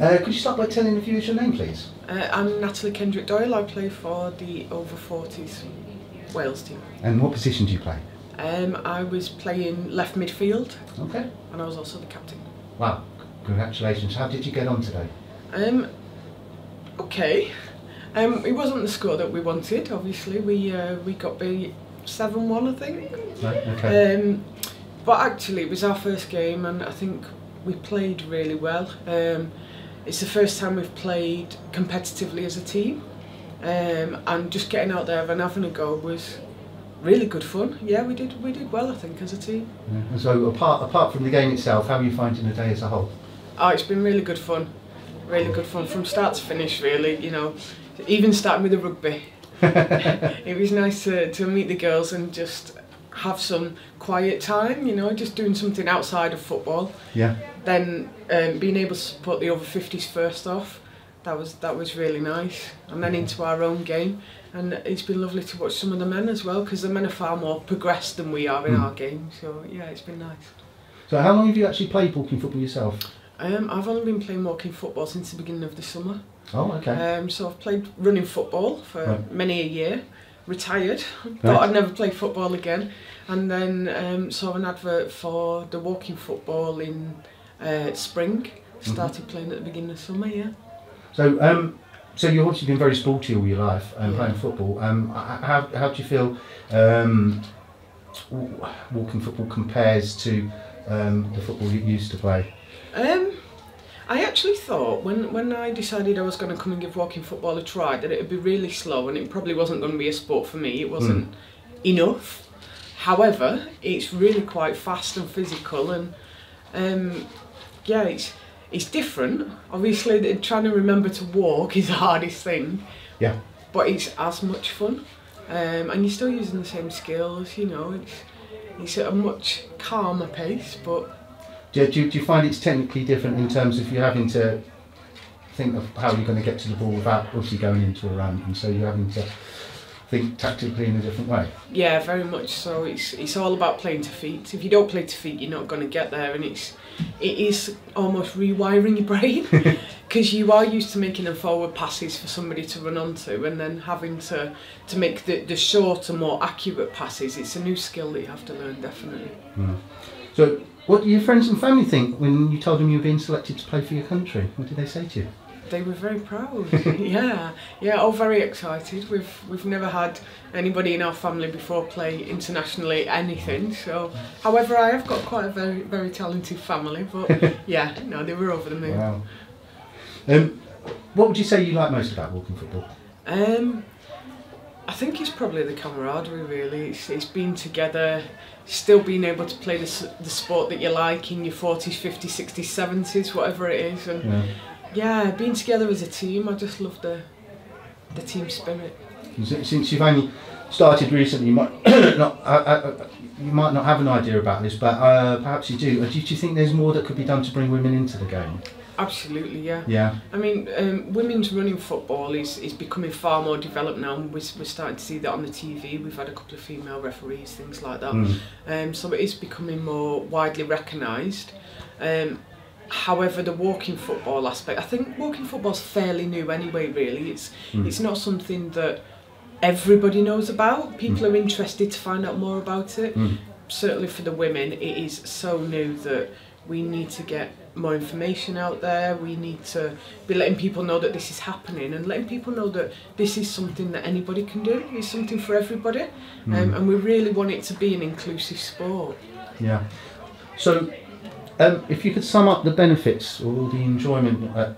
Could you start by telling the viewers your name, please? I'm Natalie Kendrick Doyle. I play for the over 40s Wales team. And what position do you play? I was playing left midfield. Okay. And I was also the captain. Wow, congratulations. How did you get on today? Okay. It wasn't the score that we wanted, obviously. We got beat 7-1, I think. Right, okay. But actually, it was our first game, and I think we played really well. It's the first time we've played competitively as a team, and just getting out there and having a go was really good fun. Yeah, we did well, I think, as a team. Yeah. And so apart from the game itself, how are you finding the day as a whole? Oh, it's been really good fun. Really good fun from start to finish, really. You know, even starting with the rugby. It was nice to meet the girls and just have some quiet time, you know, just doing something outside of football. Yeah. Then being able to support the over 50s first off, that was really nice. And then into our own game, and it's been lovely to watch some of the men as well, because the men are far more progressed than we are in our game. So yeah, it's been nice. So how long have you actually played walking football yourself? I've only been playing walking football since the beginning of the summer. Oh, okay. So I've played running football for many a year, retired, Right. thought I'd never play football again, and then saw an advert for the walking football in spring, started playing at the beginning of summer, yeah. So so you've obviously been very sporty all your life, playing football. How do you feel walking football compares to the football you used to play? I actually thought when I decided I was going to come and give walking football a try that it would be really slow and it probably wasn't going to be a sport for me. It wasn't enough. However, it's really quite fast and physical, and yeah, it's different. Obviously, trying to remember to walk is the hardest thing. Yeah. But it's as much fun, and you're still using the same skills. You know, it's at a much calmer pace, but. Do you find it's technically different in terms of you having to think of how you're going to get to the ball without obviously going into a run, and so you're having to think tactically in a different way? Yeah, very much so. It's all about playing to feet. If you don't play to feet, you're not going to get there, and it is almost rewiring your brain, because you are used to making them forward passes for somebody to run onto, and then having to make the shorter, more accurate passes. It's a new skill that you have to learn, definitely. So what do your friends and family think when you told them you were being selected to play for your country? What did they say to you? They were very proud. yeah, all very excited. We've never had anybody in our family before play internationally anything. So, however, I have got quite a very, very talented family. But yeah, no, they were over the moon. Wow. What would you say you like most about walking football? I think it's probably the camaraderie, really. It's being together, still being able to play the sport that you like in your 40s, 50s, 60s, 70s, whatever it is. And yeah, being together as a team, I just love the team spirit. Since you've only started recently, you might not have an idea about this, but perhaps you do. Do you think there's more that could be done to bring women into the game? Absolutely, yeah. Yeah. I mean, women's running football is becoming far more developed now. We're starting to see that on the TV. We've had a couple of female referees, things like that. So it is becoming more widely recognised. However, the walking football aspect, I think walking football's fairly new anyway, really. It's not something that everybody knows about. People are interested to find out more about it. Certainly for the women, it is so new that we need to get more information out there. We need to be letting people know that this is happening, and letting people know that this is something that anybody can do. It's something for everybody, and we really want it to be an inclusive sport. Yeah. So, if you could sum up the benefits or the enjoyment that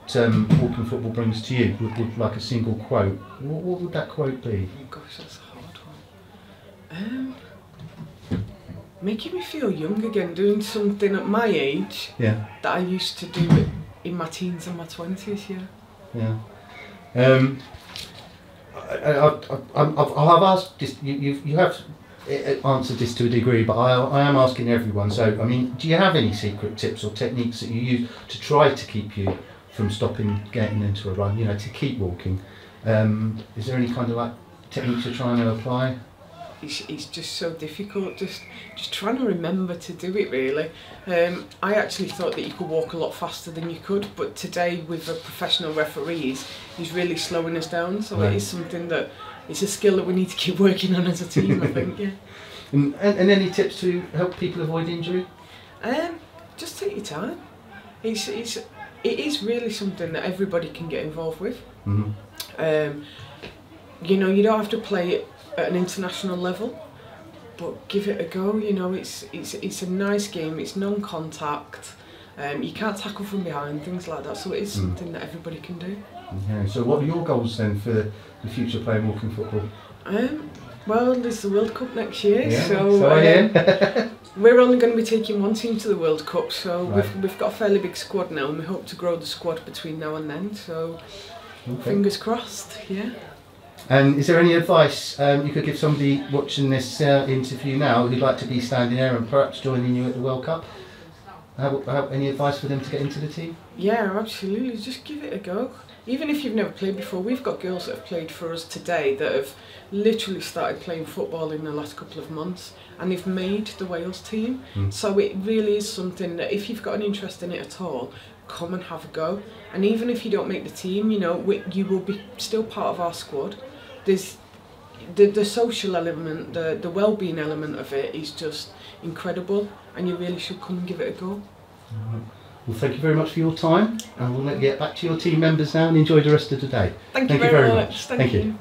walking football brings to you with like a single quote, what would that quote be? Oh gosh, that's a hard one. Making me feel young again, doing something at my age that I used to do in my teens and my 20s, I've asked this, you have answered this to a degree, but I am asking everyone. So, I mean, do you have any secret tips or techniques that you use to try to keep you from stopping getting into a run, you know, to keep walking? Is there any kind of like techniques you're trying to apply? it's just so difficult, just trying to remember to do it really. I actually thought that you could walk a lot faster than you could, but today with a professional referees, he's really slowing us down, so it is something that, it's a skill that we need to keep working on as a team, I think, yeah. And any tips to help people avoid injury? Just take your time. It is really something that everybody can get involved with. Mm-hmm. You know, you don't have to play it at an international level, but give it a go. You know, it's a nice game. It's non-contact. You can't tackle from behind, things like that. So it is something that everybody can do. Yeah. So what are your goals then for the future playing walking football? Well, there's the World Cup next year, yeah, so we're only going to be taking one team to the World Cup, so we've got a fairly big squad now, and we hope to grow the squad between now and then, so fingers crossed, yeah. And is there any advice you could give somebody watching this interview now who'd like to be standing there and perhaps joining you at the World Cup? Any advice for them to get into the team? Yeah, absolutely, just give it a go. Even if you've never played before, we've got girls that have played for us today that have literally started playing football in the last couple of months, and they've made the Wales team. So it really is something that if you've got an interest in it at all, come and have a go. And even if you don't make the team, you know, you will be still part of our squad. There's the social element, the well-being element of it is just incredible, and you really should come and give it a go. Well, thank you very much for your time, and we'll get back to your team members now and enjoy the rest of the day. Thank you very much. Thank you.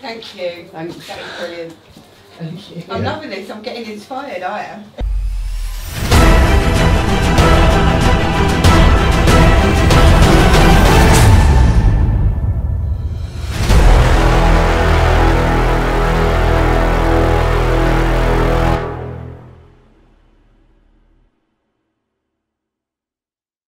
Thank you. Thanks. That was brilliant. Thank you. I'm loving this. I'm getting inspired. I am.